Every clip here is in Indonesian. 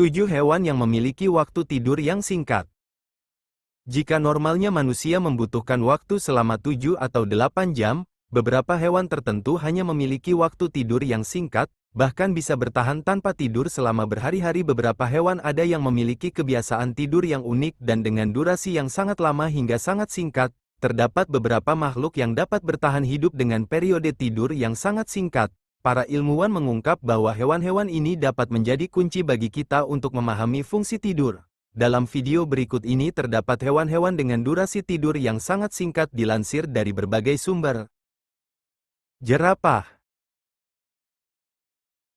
7 hewan yang memiliki waktu tidur yang singkat. Jika normalnya manusia membutuhkan waktu selama 7 atau 8 jam, beberapa hewan tertentu hanya memiliki waktu tidur yang singkat, bahkan bisa bertahan tanpa tidur selama berhari-hari. Beberapa hewan ada yang memiliki kebiasaan tidur yang unik dan dengan durasi yang sangat lama hingga sangat singkat. Terdapat beberapa makhluk yang dapat bertahan hidup dengan periode tidur yang sangat singkat. Para ilmuwan mengungkap bahwa hewan-hewan ini dapat menjadi kunci bagi kita untuk memahami fungsi tidur. Dalam video berikut ini terdapat hewan-hewan dengan durasi tidur yang sangat singkat dilansir dari berbagai sumber. Jerapah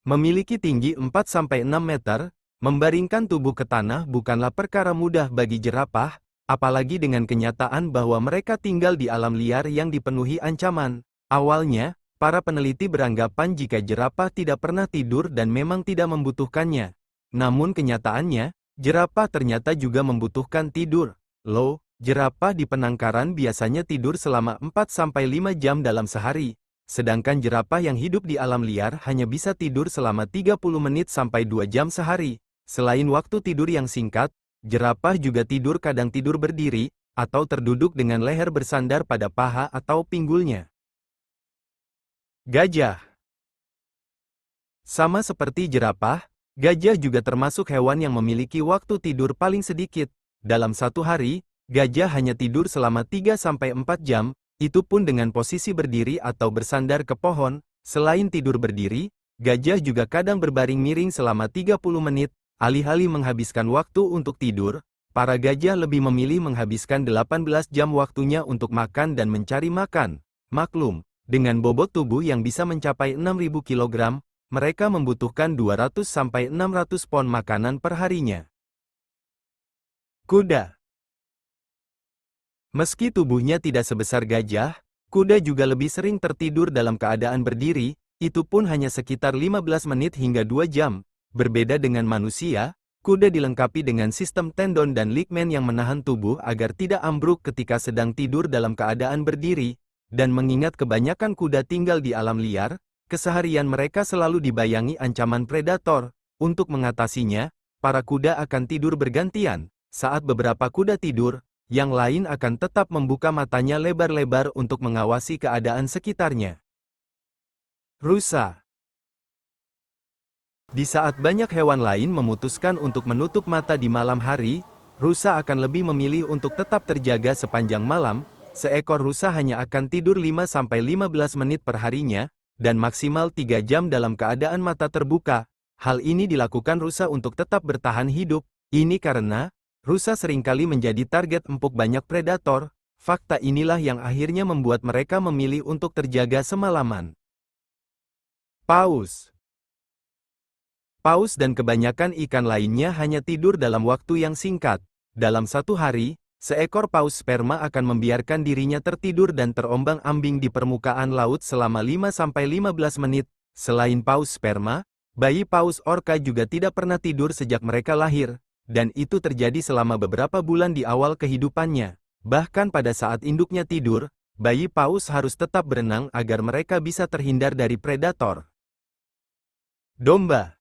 memiliki tinggi 4-6 meter, membaringkan tubuh ke tanah bukanlah perkara mudah bagi jerapah, apalagi dengan kenyataan bahwa mereka tinggal di alam liar yang dipenuhi ancaman. Awalnya, para peneliti beranggapan jika jerapah tidak pernah tidur dan memang tidak membutuhkannya. Namun kenyataannya, jerapah ternyata juga membutuhkan tidur. Jerapah di penangkaran biasanya tidur selama 4-5 jam dalam sehari. Sedangkan jerapah yang hidup di alam liar hanya bisa tidur selama 30 menit sampai 2 jam sehari. Selain waktu tidur yang singkat, jerapah juga kadang tidur berdiri, atau terduduk dengan leher bersandar pada paha atau pinggulnya. Gajah. Sama seperti jerapah, gajah juga termasuk hewan yang memiliki waktu tidur paling sedikit. Dalam satu hari, gajah hanya tidur selama 3-4 jam, itu pun dengan posisi berdiri atau bersandar ke pohon. Selain tidur berdiri, gajah juga kadang berbaring miring selama 30 menit. Alih-alih menghabiskan waktu untuk tidur, para gajah lebih memilih menghabiskan 18 jam waktunya untuk makan dan mencari makan. Maklum, dengan bobot tubuh yang bisa mencapai 6.000 kg, mereka membutuhkan 200-600 pon makanan per harinya. Kuda. Meski tubuhnya tidak sebesar gajah, kuda juga lebih sering tertidur dalam keadaan berdiri, itu pun hanya sekitar 15 menit hingga 2 jam. Berbeda dengan manusia, kuda dilengkapi dengan sistem tendon dan ligmen yang menahan tubuh agar tidak ambruk ketika sedang tidur dalam keadaan berdiri. Dan mengingat kebanyakan kuda tinggal di alam liar, keseharian mereka selalu dibayangi ancaman predator. Untuk mengatasinya, para kuda akan tidur bergantian. Saat beberapa kuda tidur, yang lain akan tetap membuka matanya lebar-lebar untuk mengawasi keadaan sekitarnya. Rusa. Di saat banyak hewan lain memutuskan untuk menutup mata di malam hari, rusa akan lebih memilih untuk tetap terjaga sepanjang malam. Seekor rusa hanya akan tidur 5-15 menit per harinya, dan maksimal 3 jam dalam keadaan mata terbuka. Hal ini dilakukan rusa untuk tetap bertahan hidup. Ini karena, rusa seringkali menjadi target empuk banyak predator. Fakta inilah yang akhirnya membuat mereka memilih untuk terjaga semalaman. Paus. Paus dan kebanyakan ikan lainnya hanya tidur dalam waktu yang singkat. Dalam satu hari, seekor paus sperma akan membiarkan dirinya tertidur dan terombang-ambing di permukaan laut selama 5-15 menit. Selain paus sperma, bayi paus orca juga tidak pernah tidur sejak mereka lahir, dan itu terjadi selama beberapa bulan di awal kehidupannya. Bahkan pada saat induknya tidur, bayi paus harus tetap berenang agar mereka bisa terhindar dari predator. Domba.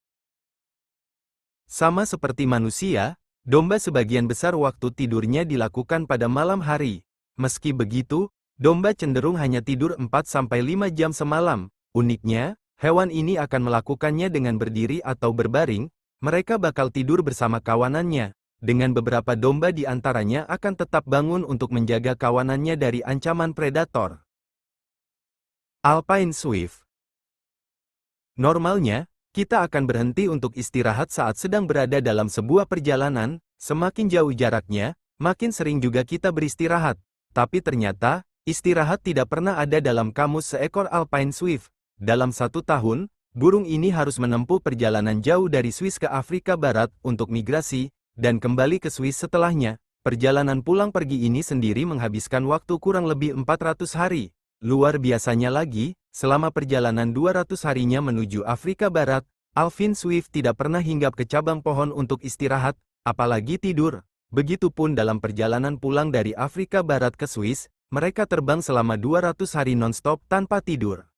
Sama seperti manusia, domba sebagian besar waktu tidurnya dilakukan pada malam hari. Meski begitu, domba cenderung hanya tidur 4-5 jam semalam. Uniknya, hewan ini akan melakukannya dengan berdiri atau berbaring. Mereka bakal tidur bersama kawanannya. Dengan beberapa domba di antaranya akan tetap bangun untuk menjaga kawanannya dari ancaman predator. Alpine Swift. Normalnya, kita akan berhenti untuk istirahat saat sedang berada dalam sebuah perjalanan. Semakin jauh jaraknya, makin sering juga kita beristirahat. Tapi ternyata, istirahat tidak pernah ada dalam kamus seekor Alpine Swift. Dalam 1 tahun, burung ini harus menempuh perjalanan jauh dari Swiss ke Afrika Barat untuk migrasi, dan kembali ke Swiss setelahnya. Perjalanan pulang pergi ini sendiri menghabiskan waktu kurang lebih 400 hari. Luar biasanya lagi, selama perjalanan 200 harinya menuju Afrika Barat, Alpine Swift tidak pernah hinggap ke cabang pohon untuk istirahat, apalagi tidur. Begitupun dalam perjalanan pulang dari Afrika Barat ke Swiss, mereka terbang selama 200 hari non-stop tanpa tidur.